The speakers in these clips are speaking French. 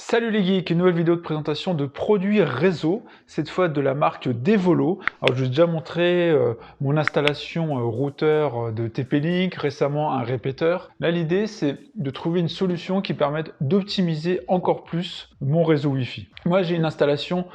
Salut les geeks, une nouvelle vidéo de présentation de produits réseau, cette fois de la marque Devolo. Alors je vous ai déjà montré mon installation routeur de TP-Link, récemment un répéteur. Là l'idée c'est de trouver une solution qui permette d'optimiser encore plus mon réseau Wi-Fi. Moi j'ai une installation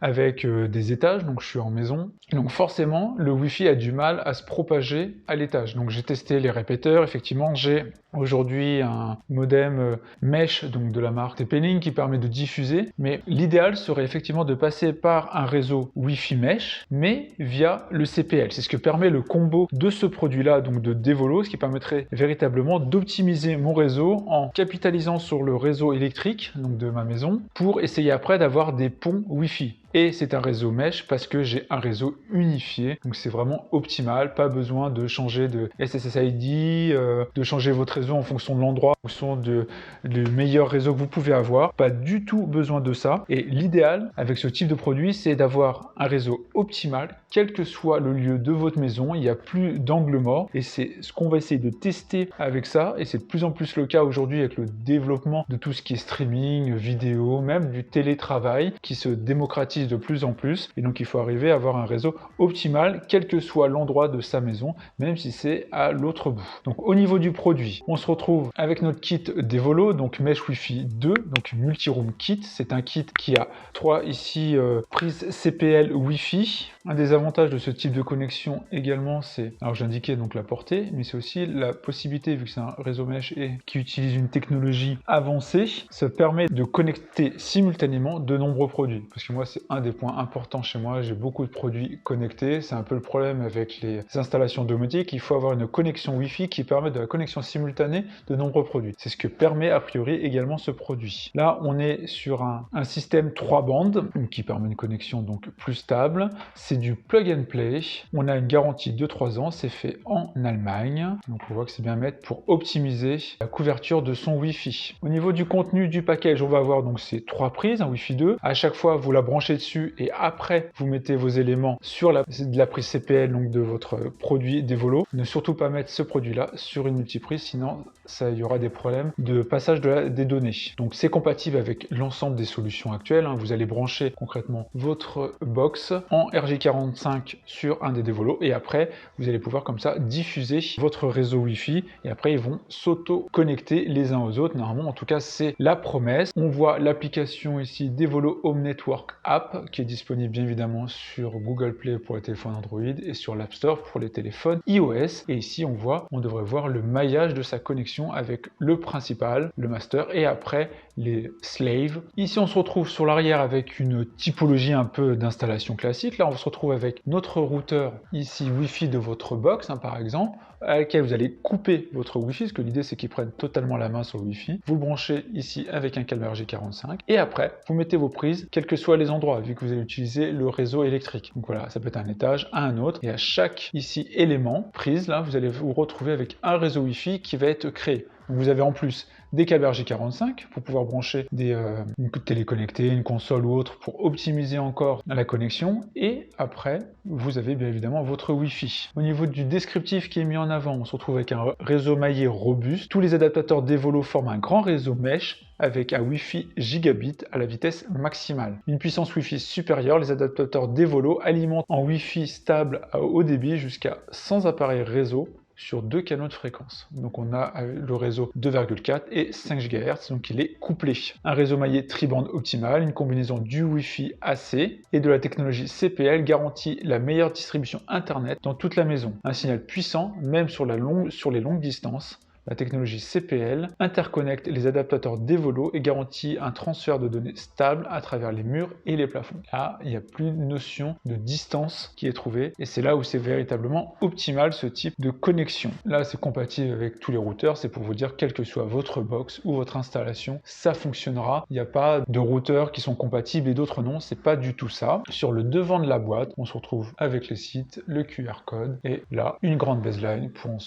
avec des étages, donc je suis en maison. Donc forcément, le Wi-Fi a du mal à se propager à l'étage. Donc j'ai testé les répéteurs, effectivement j'ai aujourd'hui un modem mesh donc de la marque TP-Link qui permet de diffuser, mais l'idéal serait effectivement de passer par un réseau Wi-Fi mesh, mais via le CPL. C'est ce que permet le combo de ce produit-là, donc de Devolo, ce qui permettrait véritablement d'optimiser mon réseau en capitalisant sur le réseau électrique donc de ma maison pour essayer après d'avoir des ponts Wi-Fi. Et c'est un réseau mesh parce que j'ai un réseau unifié, donc c'est vraiment optimal, pas besoin de changer de SSID, de changer votre réseau en fonction de l'endroit, en fonction du meilleur réseau que vous pouvez avoir, pas du tout besoin de ça. Et l'idéal avec ce type de produit, c'est d'avoir un réseau optimal, quel que soit le lieu de votre maison, il n'y a plus d'angle mort, et c'est ce qu'on va essayer de tester avec ça, et c'est de plus en plus le cas aujourd'hui avec le développement de tout ce qui est streaming, vidéo, même du télétravail, qui se démocratise de plus en plus, et donc il faut arriver à avoir un réseau optimal quel que soit l'endroit de sa maison, même si c'est à l'autre bout. Donc au niveau du produit, on se retrouve avec notre kit Devolo, donc Mesh Wi-Fi 2, donc Multi-Room Kit. C'est un kit qui a 3 ici prises CPL Wi-Fi. Un des avantages de ce type de connexion également, c'est, alors j'ai indiqué donc la portée, mais c'est aussi la possibilité, vu que c'est un réseau mesh et qui utilise une technologie avancée, ça permet de connecter simultanément de nombreux produits. Parce que moi, c'est un des points importants chez moi, j'ai beaucoup de produits connectés, c'est un peu le problème avec les installations domotiques, il faut avoir une connexion Wi-Fi qui permet de la connexion simultanée de nombreux produits. C'est ce que permet a priori également ce produit. Là, on est sur un système 3 bandes qui permet une connexion donc plus stable. C'est du plug and play. On a une garantie de 3 ans. C'est fait en Allemagne. Donc on voit que c'est bien mettre pour optimiser la couverture de son Wi-Fi. Au niveau du contenu du package, on va avoir donc ces 3 prises, un Wi-Fi 2. À chaque fois, vous la branchez dessus et après, vous mettez vos éléments sur la prise CPL donc de votre produit Devolo. Ne surtout pas mettre ce produit-là sur une multiprise, sinon il y aura des problèmes de passage des données. Donc c'est compatible avec l'ensemble des solutions actuelles. Vous allez brancher concrètement votre box en RJ45 sur un des Devolo et après vous allez pouvoir comme ça diffuser votre réseau Wi-Fi et après ils vont s'auto-connecter les uns aux autres. Normalement, en tout cas, c'est la promesse. On voit l'application ici Devolo Home Network App qui est disponible bien évidemment sur Google Play pour les téléphones Android et sur l'App Store pour les téléphones iOS. Et ici, on devrait voir le maillage de sa connexion avec le principal, le master, et après les slaves. Ici, on se retrouve sur l'arrière avec une typologie un peu d'installation classique. Là, on se retrouve avec notre routeur ici Wi-Fi de votre box, par exemple, à laquelle vous allez couper votre Wi-Fi, parce que l'idée c'est qu'il prenne totalement la main sur le Wi-Fi. Vous le branchez ici avec un câble RJ45 et après vous mettez vos prises, quels que soient les endroits, vu que vous allez utiliser le réseau électrique. Donc voilà, ça peut être un étage à un autre et à chaque ici élément prise, là vous allez vous retrouver avec un réseau Wi-Fi qui va être créé. Donc vous avez en plus des câbles RJ45 pour pouvoir brancher une télé connectée, une console ou autre pour optimiser encore la connexion. Et après, vous avez bien évidemment votre Wi-Fi. Au niveau du descriptif qui est mis en avant, on se retrouve avec un réseau maillé robuste. Tous les adaptateurs Devolo forment un grand réseau mesh avec un Wi-Fi gigabit à la vitesse maximale. Une puissance Wi-Fi supérieure, les adaptateurs Devolo alimentent en Wi-Fi stable à haut débit jusqu'à 100 appareils réseau sur 2 canaux de fréquence. Donc on a le réseau 2,4 et 5 GHz, donc il est couplé. Un réseau maillé tri-bande optimal, une combinaison du Wi-Fi AC et de la technologie CPL garantit la meilleure distribution Internet dans toute la maison. Un signal puissant, même sur les longues distances. La technologie CPL interconnecte les adaptateurs Devolo et garantit un transfert de données stable à travers les murs et les plafonds. Là, il n'y a plus de notion de distance qui est trouvée et c'est là où c'est véritablement optimal ce type de connexion. Là, c'est compatible avec tous les routeurs, c'est pour vous dire quelle que soit votre box ou votre installation, ça fonctionnera. Il n'y a pas de routeurs qui sont compatibles et d'autres non, c'est pas du tout ça. Sur le devant de la boîte, on se retrouve avec les sites, le QR code et là, une grande baseline pour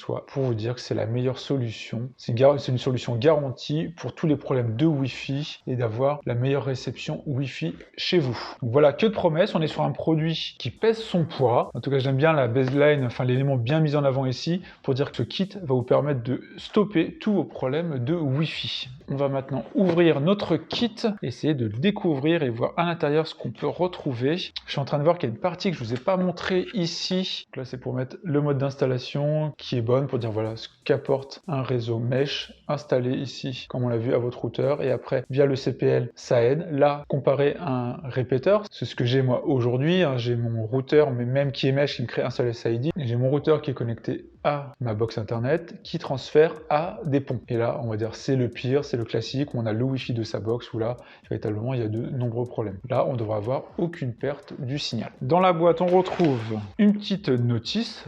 vous dire que c'est la meilleure solution solution. C'est une solution garantie pour tous les problèmes de Wi-Fi et d'avoir la meilleure réception Wi-Fi chez vous. Donc voilà, que de promesses, on est sur un produit qui pèse son poids. En tout cas, j'aime bien la baseline, enfin l'élément bien mis en avant ici, pour dire que ce kit va vous permettre de stopper tous vos problèmes de Wi-Fi. On va maintenant ouvrir notre kit, essayer de le découvrir et voir à l'intérieur ce qu'on peut retrouver. Je suis en train de voir qu'il y a une partie que je ne vous ai pas montrée ici. Donc là, c'est pour mettre le mode d'installation qui est bonne, pour dire voilà ce qu'apporte un réseau mesh installé ici, comme on l'a vu à votre routeur. Et après, via le CPL, ça aide. Là, comparé à un répéteur, c'est ce que j'ai moi aujourd'hui. J'ai mon routeur, mais même qui est mesh, qui me crée un seul SID. J'ai mon routeur qui est connecté à ma box internet qui transfère à des ponts. Et là, on va dire c'est le pire, c'est le classique où on a le Wi-Fi de sa box où là, véritablement, il y a de nombreux problèmes. Là, on devrait avoir aucune perte du signal. Dans la boîte, on retrouve une petite notice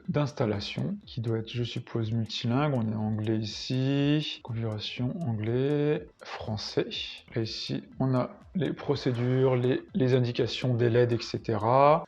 d'installation qui doit être, je suppose, multilingue. On est en anglais ici, configuration anglais, français. Et ici, on a les procédures, les indications des LED, etc.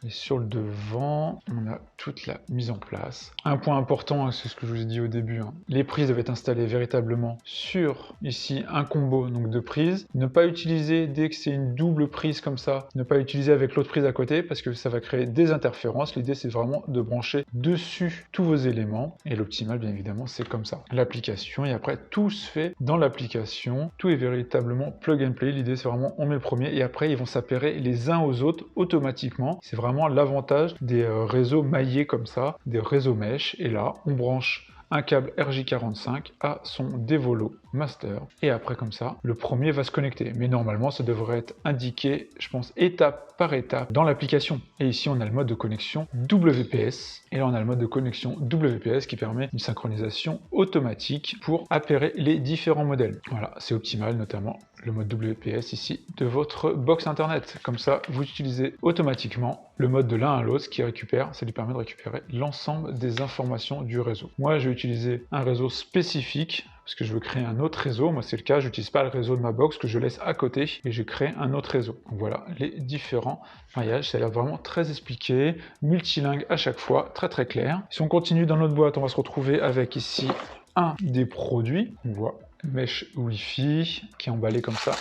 Et sur le devant, on a toute la mise en place. Un point important, c'est ce que je vous ai dit au début, les prises doivent être installées véritablement sur, ici, un combo donc de prises. Ne pas utiliser, dès que c'est une double prise comme ça, ne pas utiliser avec l'autre prise à côté parce que ça va créer des interférences. L'idée, c'est vraiment de brancher dessus tous vos éléments. Et l'optimal, bien évidemment, c'est comme ça. L'application, et après, tout se fait dans l'application. Tout est véritablement plug and play. L'idée, c'est vraiment, on met le premier et après, ils vont s'appairer les uns aux autres automatiquement. C'est vraiment l'avantage des réseaux maillés comme ça, des réseaux mesh. Et là, on branche un câble RJ45 à son Devolo Master. Et après, comme ça, le premier va se connecter. Mais normalement, ça devrait être indiqué, je pense, étape par étape dans l'application. Et ici, on a le mode de connexion WPS. Et là, on a le mode de connexion WPS qui permet une synchronisation automatique pour appairer les différents modèles. Voilà, c'est optimal, notamment le mode WPS ici de votre box internet. Comme ça, vous utilisez automatiquement le mode de l'un à l'autre, ce qui récupère, ça lui permet de récupérer l'ensemble des informations du réseau. Moi, je vais utiliser un réseau spécifique parce que je veux créer un autre réseau. Moi, c'est le cas, je n'utilise pas le réseau de ma box que je laisse à côté et je crée un autre réseau. Donc voilà les différents mariages. Ça a l'air vraiment très expliqué, multilingue à chaque fois, très très clair. Si on continue dans notre boîte, on va se retrouver avec ici un des produits. On voit Mesh Wi-Fi qui est emballé comme ça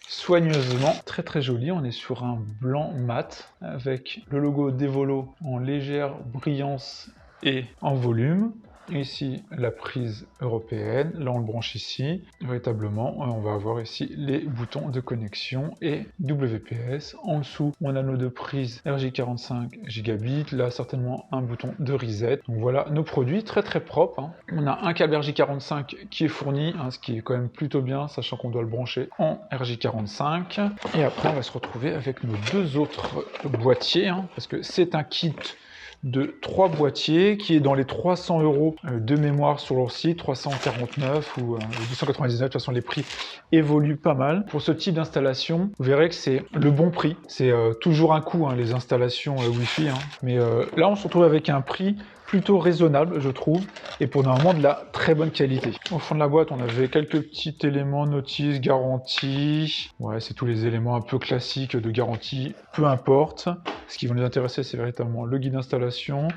soigneusement, très très joli. On est sur un blanc mat avec le logo Devolo en légère brillance et en volume. Ici la prise européenne, là on le branche ici, véritablement on va avoir ici les boutons de connexion et WPS. En dessous on a nos deux prises RJ45 gigabits, là certainement un bouton de reset. Donc voilà nos produits très très propres. On a un câble RJ45 qui est fourni, ce qui est quand même plutôt bien, sachant qu'on doit le brancher en RJ45. Et après on va se retrouver avec nos deux autres boîtiers, parce que c'est un kit de 3 boîtiers qui est dans les 300 € de mémoire sur leur site, 349 ou 299, de toute façon les prix évoluent pas mal. Pour ce type d'installation, vous verrez que c'est le bon prix. C'est toujours un coût les installations Wi-Fi, mais là on se retrouve avec un prix plutôt raisonnable, je trouve, et pour normalement de la très bonne qualité. Au fond de la boîte, on avait quelques petits éléments, notice, garantie. Ouais, c'est tous les éléments un peu classiques de garantie, peu importe. Ce qui va nous intéresser, c'est véritablement le guide d'installation.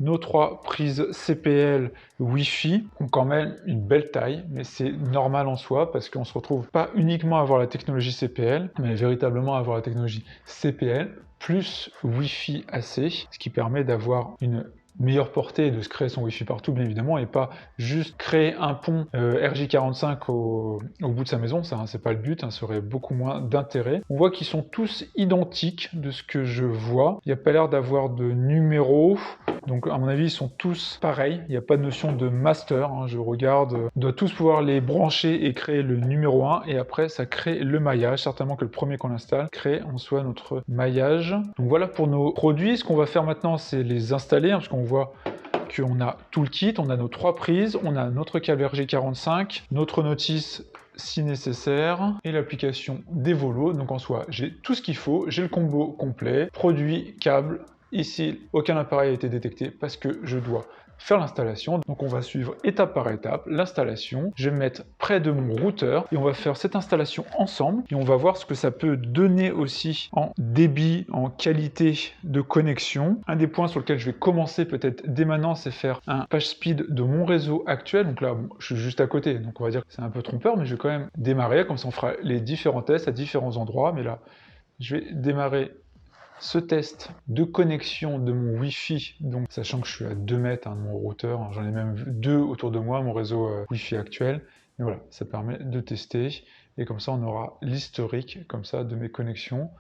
Nos 3 prises CPL Wi-Fi ont quand même une belle taille, mais c'est normal en soi parce qu'on se retrouve pas uniquement à avoir la technologie CPL, mais véritablement à avoir la technologie CPL plus Wi-Fi AC, ce qui permet d'avoir une meilleure portée et de se créer son Wi-Fi partout, bien évidemment, et pas juste créer un pont RJ45 au bout de sa maison. Ça, c'est pas le but, ça aurait beaucoup moins d'intérêt. On voit qu'ils sont tous identiques de ce que je vois. Il n'y a pas l'air d'avoir de numéros. Donc à mon avis, ils sont tous pareils. Il n'y a pas de notion de master. Je regarde. On doit tous pouvoir les brancher et créer le numéro 1. Et après, ça crée le maillage. Certainement que le premier qu'on installe crée en soi notre maillage. Donc voilà pour nos produits. Ce qu'on va faire maintenant, c'est les installer. Parce qu'on voit qu'on a tout le kit. On a nos 3 prises. On a notre câble RJ45. Notre notice si nécessaire. Et l'application Devolo. Donc en soi, j'ai tout ce qu'il faut. J'ai le combo complet. Produit, câble. Ici, aucun appareil a été détecté parce que je dois faire l'installation. Donc on va suivre étape par étape l'installation. Je vais me mettre près de mon routeur et on va faire cette installation ensemble et on va voir ce que ça peut donner aussi en débit, en qualité de connexion. Un des points sur lequel je vais commencer peut-être dès maintenant, c'est faire un page speed de mon réseau actuel. Donc là, bon, je suis juste à côté, donc on va dire que c'est un peu trompeur, mais je vais quand même démarrer, comme ça on fera les différents tests à différents endroits. Mais là, je vais démarrer ce test de connexion de mon Wi-Fi, donc sachant que je suis à 2 mètres de mon routeur, hein, j'en ai même 2 autour de moi, mon réseau Wi-Fi actuel. Mais voilà, ça permet de tester, et comme ça on aura l'historique comme ça de mes connexions.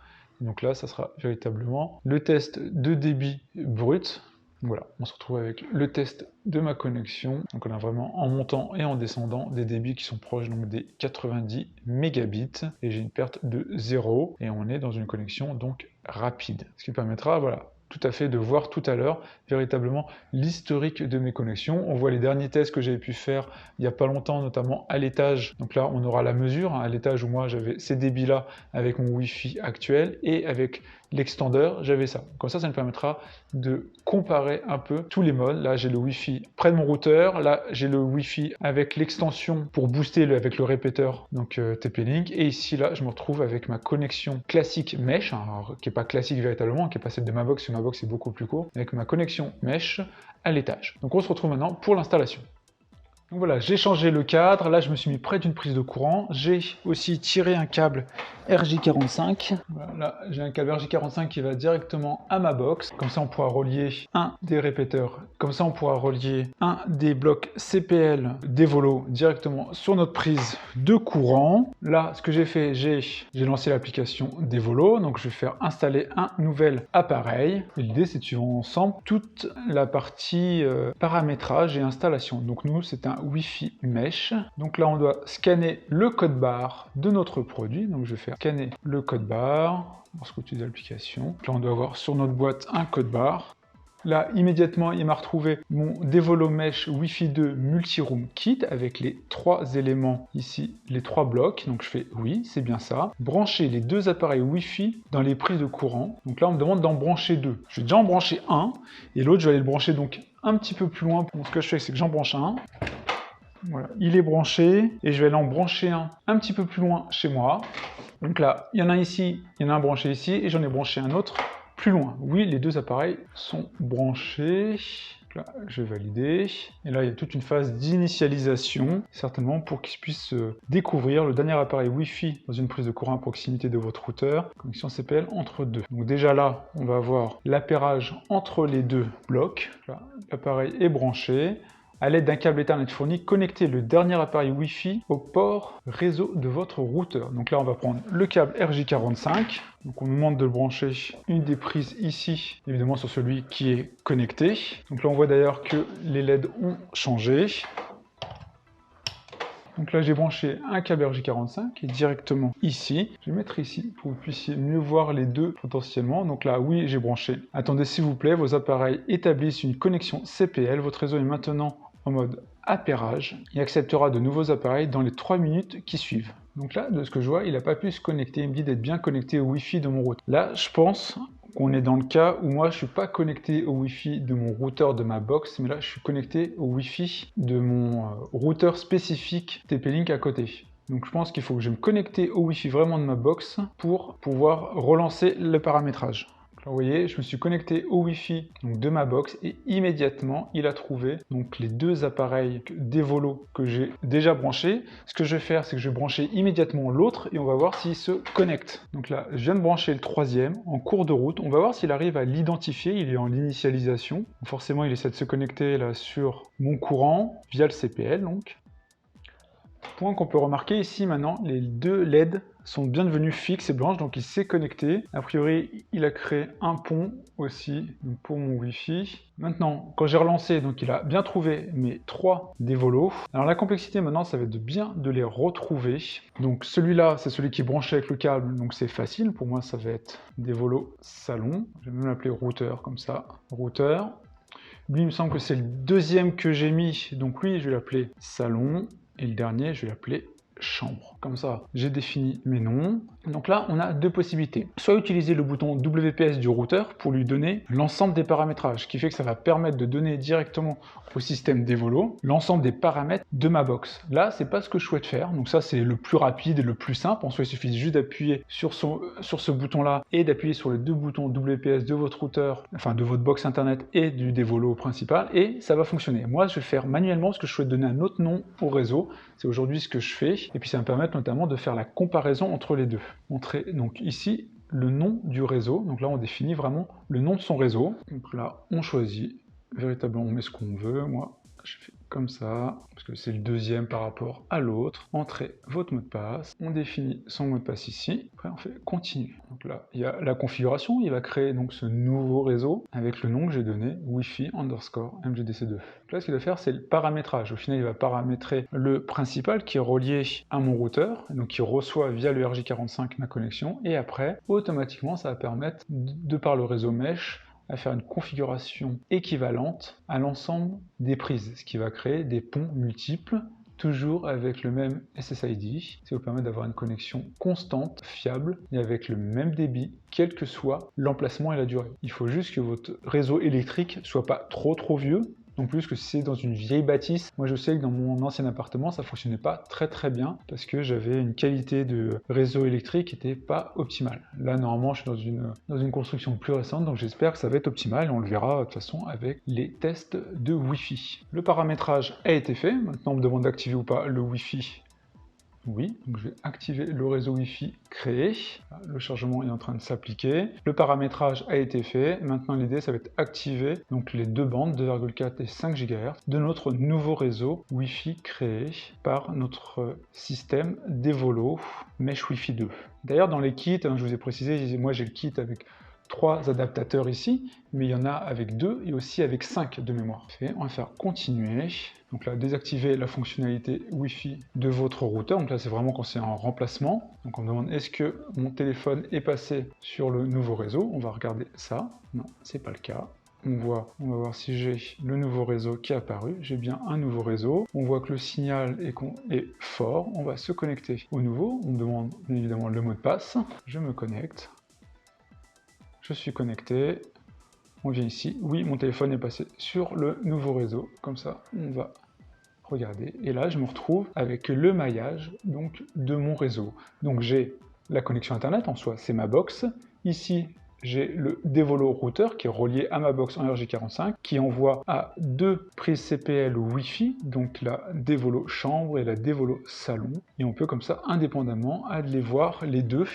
Donc là, ça sera véritablement le test de débit brut. Voilà, on se retrouve avec le test de ma connexion. Donc on a vraiment en montant et en descendant des débits qui sont proches donc des 90 mégabits et j'ai une perte de 0 et on est dans une connexion donc rapide. Ce qui permettra, voilà, tout à fait de voir tout à l'heure véritablement l'historique de mes connexions. On voit les derniers tests que j'avais pu faire il n'y a pas longtemps, notamment à l'étage. Donc là, on aura la mesure, hein, à l'étage où moi j'avais ces débits-là avec mon Wi-Fi actuel et avec l'extendeur, j'avais ça. Comme ça me permettra de comparer un peu tous les modes. Là, j'ai le Wi-Fi près de mon routeur. Là, j'ai le Wi-Fi avec l'extension pour booster avec le répéteur, donc TP-Link. Et ici, là, je me retrouve avec ma connexion classique mesh, hein, alors, qui n'est pas classique véritablement, qui est pas celle de ma box, ma box est beaucoup plus court, avec ma connexion mesh à l'étage. Donc on se retrouve maintenant pour l'installation. Donc voilà, j'ai changé le cadre, là je me suis mis près d'une prise de courant, j'ai aussi tiré un câble RJ45. Voilà, là j'ai un câble RJ45 qui va directement à ma box, comme ça on pourra relier un des répéteurs, comme ça on pourra relier un des blocs CPL d'Evolo directement sur notre prise de courant. Là ce que j'ai fait, j'ai lancé l'application d'Evolo, donc je vais faire installer un nouvel appareil. Et l'idée c'est de suivre ensemble toute la partie paramétrage et installation. Donc nous c'est un Wi-Fi mesh. Donc là on doit scanner le code barre de notre produit. Donc je vais faire scanner le code barre lorsqu'on utilise l'application. Là on doit avoir sur notre boîte un code barre. Là immédiatement il m'a retrouvé mon Devolo Mesh Wi-Fi 2 Multi-Room Kit avec les 3 éléments ici, les 3 blocs. Donc je fais oui, c'est bien ça. Brancher les 2 appareils Wi-Fi dans les prises de courant. Donc là on me demande d'en brancher 2. Je vais déjà en brancher un et l'autre je vais aller le brancher donc un petit peu plus loin. Donc ce que je fais c'est que j'en branche un. Voilà, il est branché et je vais aller en brancher un petit peu plus loin chez moi. Donc là, il y en a un ici, il y en a un branché ici et j'en ai branché un autre plus loin. Oui, les 2 appareils sont branchés. Là, je vais valider. Et là, il y a toute une phase d'initialisation, certainement pour qu'ils puissent découvrir le dernier appareil Wi-Fi dans une prise de courant à proximité de votre routeur. Connexion CPL entre 2. Donc déjà là, on va avoir l'appairage entre les 2 blocs. L'appareil est branché. À l'aide d'un câble Ethernet fourni, connectez le dernier appareil Wi-Fi au port réseau de votre routeur. Donc là, on va prendre le câble RJ45. Donc on nous demande de le brancher une des prises ici, évidemment sur celui qui est connecté. Donc là, on voit d'ailleurs que les LED ont changé. Donc là, j'ai branché un câble RJ45 qui est directement ici. Je vais mettre ici pour que vous puissiez mieux voir les deux potentiellement. Donc là, oui, j'ai branché. Attendez, s'il vous plaît, vos appareils établissent une connexion CPL. Votre réseau est maintenant en mode appairage. Il acceptera de nouveaux appareils dans les 3 minutes qui suivent. Donc là, de ce que je vois, il n'a pas pu se connecter. Il me dit d'être bien connecté au Wi-Fi de mon routeur. Là, je pense qu'on est dans le cas où moi je suis pas connecté au Wi-Fi de mon routeur de ma box, mais là je suis connecté au Wi-Fi de mon routeur spécifique TP-Link à côté. Donc je pense qu'il faut que je me connecte au Wi-Fi vraiment de ma box pour pouvoir relancer le paramétrage. Vous voyez, je me suis connecté au Wi-Fi donc, de ma box et immédiatement il a trouvé donc, les 2 appareils d'Evolo que j'ai déjà branchés. Ce que je vais faire, c'est que je vais brancher immédiatement l'autre et on va voir s'il se connecte. Donc là, je viens de brancher le 3e en cours de route. On va voir s'il arrive à l'identifier. Il est en initialisation. Donc, forcément, il essaie de se connecter là sur mon courant via le CPL. Donc. Point qu'on peut remarquer ici maintenant, les 2 LED sont bien devenus fixes et blanches, donc il s'est connecté. A priori, il a créé un pont aussi pour mon Wi-Fi. Maintenant, quand j'ai relancé, donc il a bien trouvé mes 3 Devolo. Alors la complexité maintenant, ça va être de les retrouver. Donc celui-là, c'est celui qui est branché avec le câble, donc c'est facile. Pour moi, ça va être Devolo salon. Je vais même l'appeler routeur comme ça. Routeur. Lui, il me semble que c'est le 2e que j'ai mis, donc lui, je vais l'appeler salon. Et le dernier, je vais l'appeler chambre. Comme ça, j'ai défini mes noms. Donc là, on a deux possibilités. Soit utiliser le bouton WPS du routeur pour lui donner l'ensemble des paramétrages, ce qui fait que ça va permettre de donner directement au système d'Evolo l'ensemble des paramètres de ma box. Là, c'est pas ce que je souhaite faire. Donc ça, c'est le plus rapide et le plus simple. En soi, il suffit juste d'appuyer sur ce bouton-là et d'appuyer sur les deux boutons WPS de votre routeur, enfin de votre box internet et du d'Evolo principal, et ça va fonctionner. Moi, je vais le faire manuellement parce que je souhaite donner un autre nom au réseau. C'est aujourd'hui ce que je fais. Et puis ça va me permettre notamment de faire la comparaison entre les deux. Montrer donc ici le nom du réseau. Donc là, on définit vraiment le nom de son réseau. Donc là, on choisit. Véritablement, on met ce qu'on veut. Moi, je fais comme ça, parce que c'est le deuxième par rapport à l'autre. Entrez votre mot de passe. On définit son mot de passe ici. Après, on fait continuer. Donc là, il y a la configuration. Il va créer donc ce nouveau réseau avec le nom que j'ai donné, Wi-Fi _ MGDC2. Donc là, ce qu'il va faire, c'est le paramétrage. Au final, il va paramétrer le principal qui est relié à mon routeur, donc qui reçoit via le RJ45 ma connexion. Et après, automatiquement, ça va permettre, de par le réseau mesh, à faire une configuration équivalente à l'ensemble des prises, ce qui va créer des ponts multiples, toujours avec le même SSID, ce qui vous permet d'avoir une connexion constante, fiable, et avec le même débit, quel que soit l'emplacement et la durée. Il faut juste que votre réseau électrique soit pas trop vieux, non plus que si c'est dans une vieille bâtisse. Moi je sais que dans mon ancien appartement ça fonctionnait pas très bien parce que j'avais une qualité de réseau électrique qui n'était pas optimale. Là normalement je suis dans une construction plus récente, donc j'espère que ça va être optimal et on le verra de toute façon avec les tests de Wi-Fi. Le paramétrage a été fait, maintenant on me demande d'activer ou pas le Wi-Fi. Oui, donc je vais activer le réseau Wi-Fi créé. Le chargement est en train de s'appliquer. Le paramétrage a été fait. Maintenant, l'idée, ça va être activer donc les deux bandes, 2,4 et 5 GHz, de notre nouveau réseau Wi-Fi créé par notre système d'Evolo Mesh Wi-Fi 2. D'ailleurs, dans les kits, je vous ai précisé, moi j'ai le kit avec 3 adaptateurs ici, mais il y en a avec 2 et aussi avec 5 de mémoire. On va faire continuer. Donc là, désactiver la fonctionnalité Wi-Fi de votre routeur. Donc là, c'est vraiment quand c'est en remplacement. Donc on me demande est-ce que mon téléphone est passé sur le nouveau réseau. On va regarder ça. Non, c'est pas le cas. On va voir si j'ai le nouveau réseau qui est apparu. J'ai bien un nouveau réseau. On voit que le signal est fort. On va se connecter au nouveau. On me demande bien évidemment le mot de passe. Je me connecte. Je suis connecté. On vient ici. Oui, mon téléphone est passé sur le nouveau réseau. Comme ça, on va regarder. Et là, je me retrouve avec le maillage donc, de mon réseau. Donc j'ai la connexion Internet en soi, c'est ma box. Ici, j'ai le Devolo routeur qui est relié à ma box en RJ45 qui envoie à 2 prises CPL Wi-Fi, donc la Devolo chambre et la Devolo salon. Et on peut comme ça, indépendamment, aller voir les deux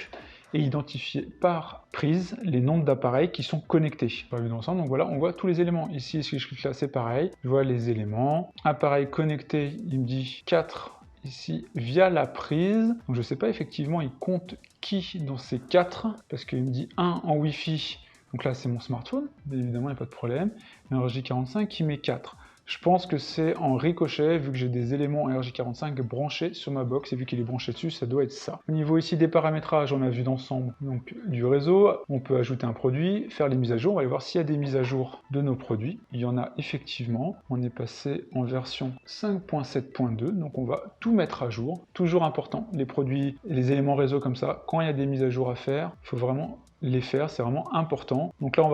et identifier par prise les nombres d'appareils qui sont connectés. Ensemble, donc voilà, on voit tous les éléments. Ici, si je clique là, c'est pareil. Je vois les éléments. Appareil connecté, il me dit 4 ici via la prise. Donc je ne sais pas effectivement, il compte qui dans ces 4 parce qu'il me dit 1 en Wi-Fi. Donc là, c'est mon smartphone. Bien évidemment, il n'y a pas de problème. Mais en RJ45, qui met 4. Je pense que c'est en ricochet, vu que j'ai des éléments RJ45 branchés sur ma box, et vu qu'il est branché dessus, ça doit être ça. Au niveau ici des paramétrages, on a vu d'ensemble donc du réseau, on peut ajouter un produit, faire les mises à jour, on va aller voir s'il y a des mises à jour de nos produits. Il y en a effectivement, on est passé en version 5.7.2, donc on va tout mettre à jour. Toujours important, les produits et les éléments réseau comme ça, quand il y a des mises à jour à faire, il faut vraiment les faire, c'est vraiment important. Donc là,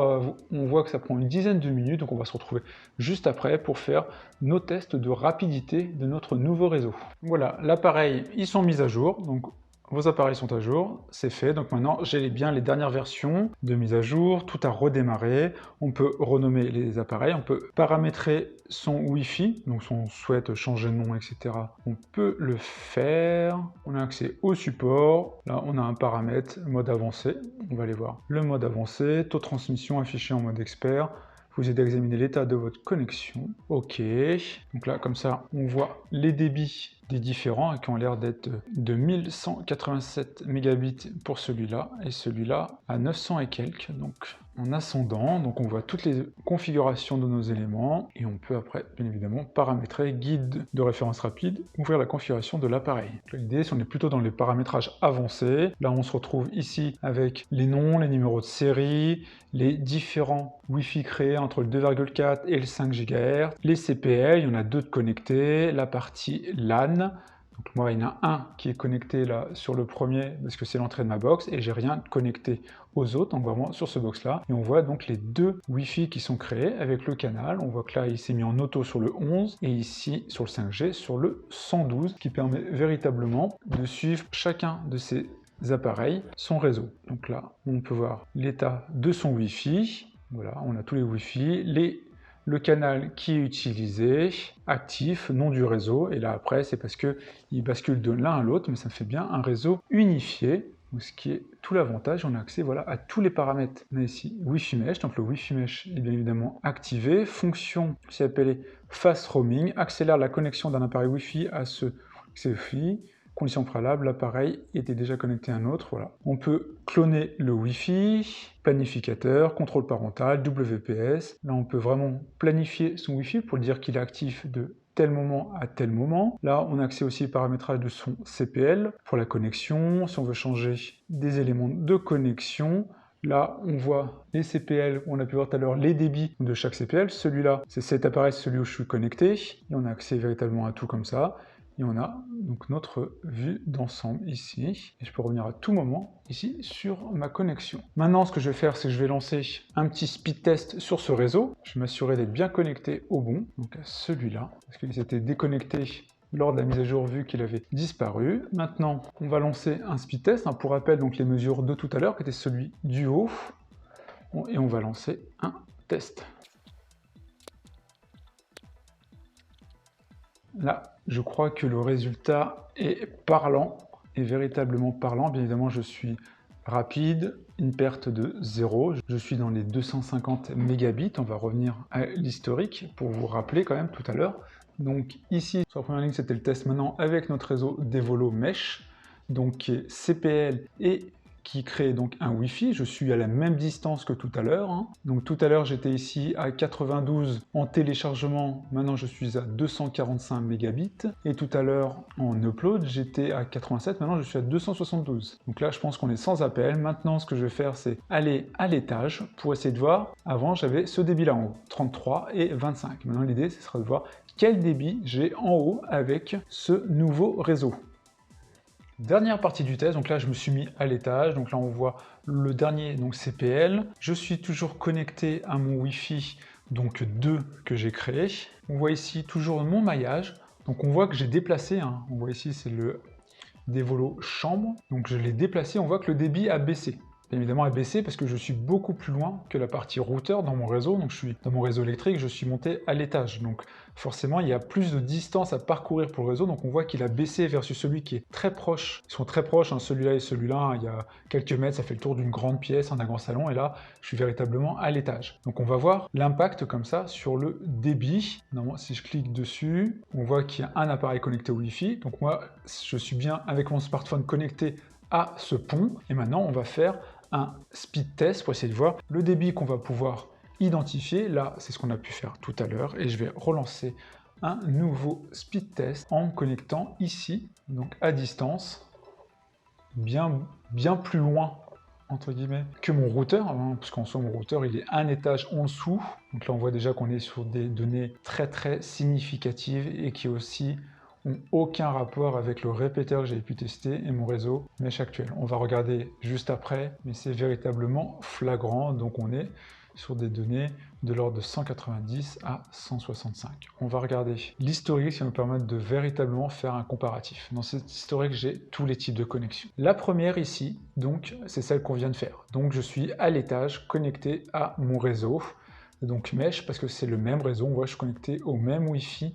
on voit que ça prend une dizaine de minutes, donc on va se retrouver juste après pour faire nos tests de rapidité de notre nouveau réseau. Voilà, l'appareil, ils sont mis à jour, donc vos appareils sont à jour, c'est fait. Donc maintenant, j'ai bien les dernières versions de mise à jour, tout a redémarré. On peut renommer les appareils, on peut paramétrer son Wi-Fi, donc si on souhaite changer de nom, etc. On peut le faire. On a accès au support. Là, on a un paramètre, mode avancé. On va aller voir le mode avancé, taux de transmission affiché en mode expert. Vous aidez à examiner l'état de votre connexion. OK. Donc là, comme ça, on voit les débits des différents qui ont l'air d'être de 1187 mégabits pour celui-là et celui-là à 900 et quelques. Donc en ascendant, donc on voit toutes les configurations de nos éléments et on peut après, bien évidemment, paramétrer guide de référence rapide, ouvrir la configuration de l'appareil. L'idée, c'est on est plutôt dans les paramétrages avancés. Là, on se retrouve ici avec les noms, les numéros de série, les différents Wi-Fi créés entre le 2,4 et le 5 GHz, les CPL, il y en a 2 de connectés, la partie LAN, Donc moi, il y en a un qui est connecté là sur le premier parce que c'est l'entrée de ma box et j'ai rien connecté aux autres, donc vraiment sur ce box là. Et on voit donc les deux Wi-Fi qui sont créés avec le canal. On voit que là, il s'est mis en auto sur le 11 et ici sur le 5G sur le 112 qui permet véritablement de suivre chacun de ces appareils, son réseau. Donc là, on peut voir l'état de son Wi-Fi. Voilà, on a tous les Wi-Fi, le canal qui est utilisé, actif, nom du réseau, et là après c'est parce qu'il bascule de l'un à l'autre, mais ça fait bien un réseau unifié, ce qui est tout l'avantage. On a accès voilà, à tous les paramètres. On a ici Wi-Fi Mesh, donc le Wi-Fi Mesh est bien évidemment activé, fonction qui s'appelle Fast Roaming, accélère la connexion d'un appareil Wi-Fi à ce Wi-Fi. Condition préalable, l'appareil était déjà connecté à un autre, voilà. On peut cloner le Wi-Fi, planificateur, contrôle parental, WPS. Là, on peut vraiment planifier son Wi-Fi pour dire qu'il est actif de tel moment à tel moment. Là, on a accès aussi au paramétrage de son CPL pour la connexion. Si on veut changer des éléments de connexion, là, on voit les CPL, on a pu voir tout à l'heure les débits de chaque CPL. Celui-là, c'est cet appareil, celui où je suis connecté. Et on a accès véritablement à tout comme ça. Et on a donc notre vue d'ensemble ici. Et je peux revenir à tout moment ici sur ma connexion. Maintenant, ce que je vais faire, c'est que je vais lancer un petit speed test sur ce réseau. Je vais m'assurer d'être bien connecté au bon, donc à celui-là, parce qu'il s'était déconnecté lors de la mise à jour vu qu'il avait disparu. Maintenant, on va lancer un speed test. Pour rappel, donc les mesures de tout à l'heure, qui était celui du haut. Et on va lancer un test. Là, je crois que le résultat est parlant, est véritablement parlant. Bien évidemment, je suis rapide, une perte de 0. Je suis dans les 250 mégabits. On va revenir à l'historique pour vous rappeler quand même tout à l'heure. Donc ici, sur la première ligne, c'était le test maintenant avec notre réseau Devolo Mesh, donc qui est CPL et qui crée donc un Wi-Fi. Je suis à la même distance que tout à l'heure. Donc tout à l'heure, j'étais ici à 92 en téléchargement. Maintenant, je suis à 245 mégabits. Et tout à l'heure, en upload, j'étais à 87. Maintenant, je suis à 272. Donc là, je pense qu'on est sans appel. Maintenant, ce que je vais faire, c'est aller à l'étage pour essayer de voir. Avant, j'avais ce débit-là en haut, 33 et 25. Maintenant, l'idée, ce sera de voir quel débit j'ai en haut avec ce nouveau réseau. Dernière partie du test, donc là je me suis mis à l'étage, donc là on voit le dernier donc CPL. Je suis toujours connecté à mon Wi-Fi, donc 2 que j'ai créé. On voit ici toujours mon maillage, donc on voit que j'ai déplacé, on voit ici c'est le Devolo chambre, donc je l'ai déplacé, on voit que le débit a baissé. Bien évidemment a baissé parce que je suis beaucoup plus loin que la partie routeur dans mon réseau, donc je suis dans mon réseau électrique, je suis monté à l'étage, donc forcément il y a plus de distance à parcourir pour le réseau, donc on voit qu'il a baissé versus celui qui est très proche. Ils sont très proches, celui-là et celui-là, il y a quelques mètres, ça fait le tour d'une grande pièce, un grand salon, et là je suis véritablement à l'étage. Donc on va voir l'impact comme ça sur le débit. Normalement si je clique dessus, on voit qu'il y a un appareil connecté au Wi-Fi, donc moi je suis bien avec mon smartphone connecté à ce pont, et maintenant on va faire un speed test pour essayer de voir le débit qu'on va pouvoir identifier. Là, c'est ce qu'on a pu faire tout à l'heure et je vais relancer un nouveau speed test en me connectant ici, donc à distance, bien plus loin entre guillemets que mon routeur, parce qu'en soi mon routeur il est un étage en dessous. Donc là on voit déjà qu'on est sur des données très significatives et qui aussi n'ont aucun rapport avec le répéteur que j'ai pu tester et mon réseau mesh actuel. On va regarder juste après, mais c'est véritablement flagrant. Donc on est sur des données de l'ordre de 190 à 165. On va regarder l'historique qui va nous permettre de véritablement faire un comparatif. Dans cet historique, j'ai tous les types de connexions. La première ici, donc, c'est celle qu'on vient de faire. Donc je suis à l'étage connecté à mon réseau, donc mesh, parce que c'est le même réseau. On voit que je suis connecté au même Wi-Fi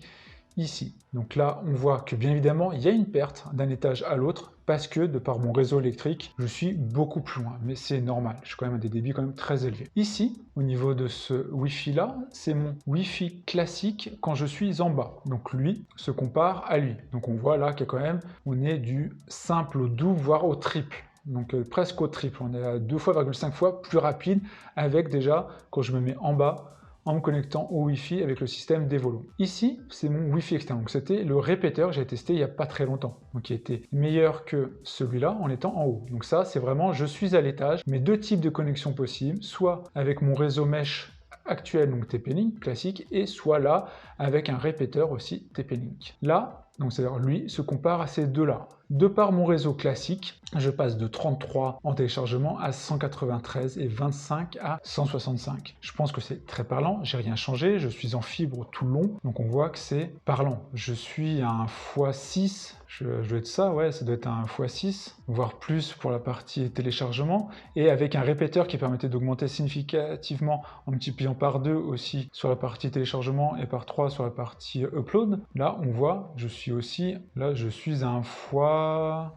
ici. Donc là, on voit que bien évidemment, il y a une perte d'un étage à l'autre parce que de par mon réseau électrique, je suis beaucoup plus loin. Mais c'est normal, je suis quand même à des débits quand même très élevés. Ici, au niveau de ce Wi-Fi là, c'est mon Wi-Fi classique quand je suis en bas. Donc lui se compare à lui. Donc on voit là qu'il y a quand même, on est du simple au double, voire au triple. Donc presque au triple. On est à 2,5 fois plus rapide avec déjà, quand je me mets en bas, en me connectant au Wi-Fi avec le système Devolo. Ici, c'est mon Wi-Fi externe. Donc c'était le répéteur que j'ai testé il n'y a pas très longtemps. Donc qui était meilleur que celui-là en étant en haut. Donc ça, c'est vraiment, je suis à l'étage, mais deux types de connexions possibles, soit avec mon réseau mesh actuel, donc TP-Link classique, et soit là, avec un répéteur aussi TP-Link. Là, Donc c'est-à-dire lui se compare à ces deux-là. De par mon réseau classique, je passe de 33 en téléchargement à 193 et 25 à 165. Je pense que c'est très parlant, j'ai rien changé, je suis en fibre tout le long, donc on voit que c'est parlant. Je suis à un x6, je dois être ça, ouais, ça doit être un x6, voire plus pour la partie téléchargement, et avec un répéteur qui permettait d'augmenter significativement en multipliant par 2 aussi sur la partie téléchargement et par 3 sur la partie upload. Là, on voit, je suis aussi, là, je suis à un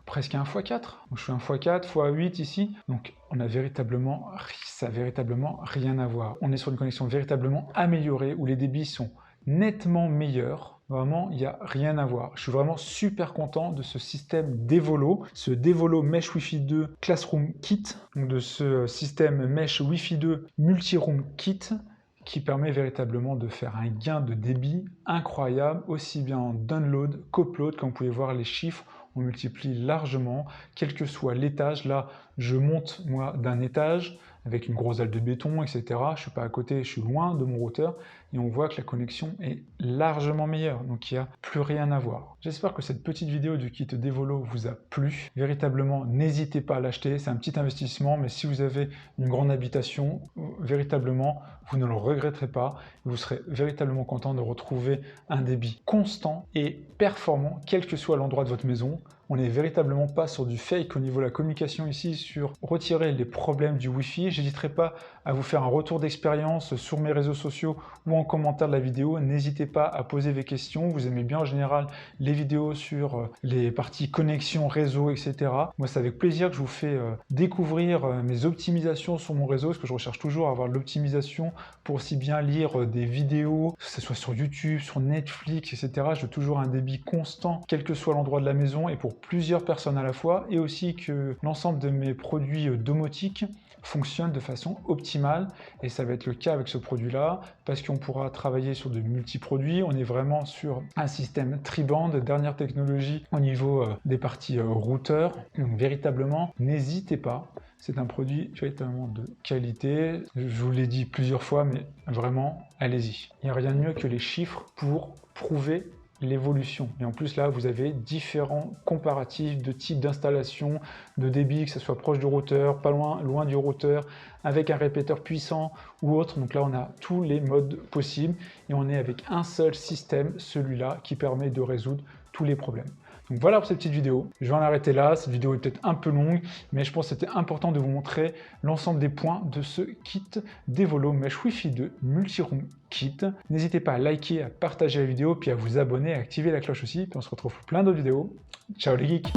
presque un x4. Donc, je suis un x4, x8 ici. Donc, ça a véritablement rien à voir. On est sur une connexion véritablement améliorée où les débits sont nettement meilleurs. Vraiment, il n'y a rien à voir. Je suis vraiment super content de ce système Devolo, ce Devolo Mesh Wi-Fi 2 Classroom Kit, donc de ce système Mesh Wi-Fi 2 Multi-Room Kit, qui permet véritablement de faire un gain de débit incroyable, aussi bien en download qu'upload. Comme vous pouvez voir les chiffres, on multiplie largement, quel que soit l'étage. Là, je monte moi d'un étage avec une grosse dalle de béton, etc. Je ne suis pas à côté, je suis loin de mon routeur et on voit que la connexion est largement meilleure. Donc, il n'y a plus rien à voir. J'espère que cette petite vidéo du kit Devolo vous a plu. Véritablement, n'hésitez pas à l'acheter. C'est un petit investissement, mais si vous avez une grande habitation, véritablement, vous ne le regretterez pas. Vous serez véritablement content de retrouver un débit constant et performant, quel que soit l'endroit de votre maison. On n'est véritablement pas sur du fake au niveau de la communication ici, sur retirer les problèmes du Wi-Fi. J'hésiterai pas à vous faire un retour d'expérience sur mes réseaux sociaux ou en commentaire de la vidéo. N'hésitez pas à poser vos questions. Vous aimez bien en général les vidéos sur les parties connexion, réseau, etc. Moi, c'est avec plaisir que je vous fais découvrir mes optimisations sur mon réseau, parce que je recherche toujours à avoir de l'optimisation pour aussi bien lire des vidéos, que ce soit sur YouTube, sur Netflix, etc. Je veux toujours un débit constant, quel que soit l'endroit de la maison, et pour plusieurs personnes à la fois, et aussi que l'ensemble de mes produits domotiques fonctionnent de façon optimale, et ça va être le cas avec ce produit-là, parce qu'on pourra travailler sur de multi-produits. On est vraiment sur un système tri-band, dernière technologie au niveau des parties routeurs. Donc véritablement, n'hésitez pas. C'est un produit véritablement de qualité. Je vous l'ai dit plusieurs fois, mais vraiment, allez-y. Il n'y a rien de mieux que les chiffres pour prouver l'évolution. Et en plus là, vous avez différents comparatifs de type d'installation, de débit, que ce soit proche du routeur, pas loin du routeur, avec un répéteur puissant ou autre. Donc là, on a tous les modes possibles et on est avec un seul système, celui-là, qui permet de résoudre tous les problèmes. Donc voilà pour cette petite vidéo. Je vais en arrêter là. Cette vidéo est peut-être un peu longue, mais je pense que c'était important de vous montrer l'ensemble des points de ce kit Devolo Mesh Wi-Fi 2 Multi-Room Kit. N'hésitez pas à liker, à partager la vidéo, puis à vous abonner, à activer la cloche aussi. Puis on se retrouve pour plein d'autres vidéos. Ciao les geeks!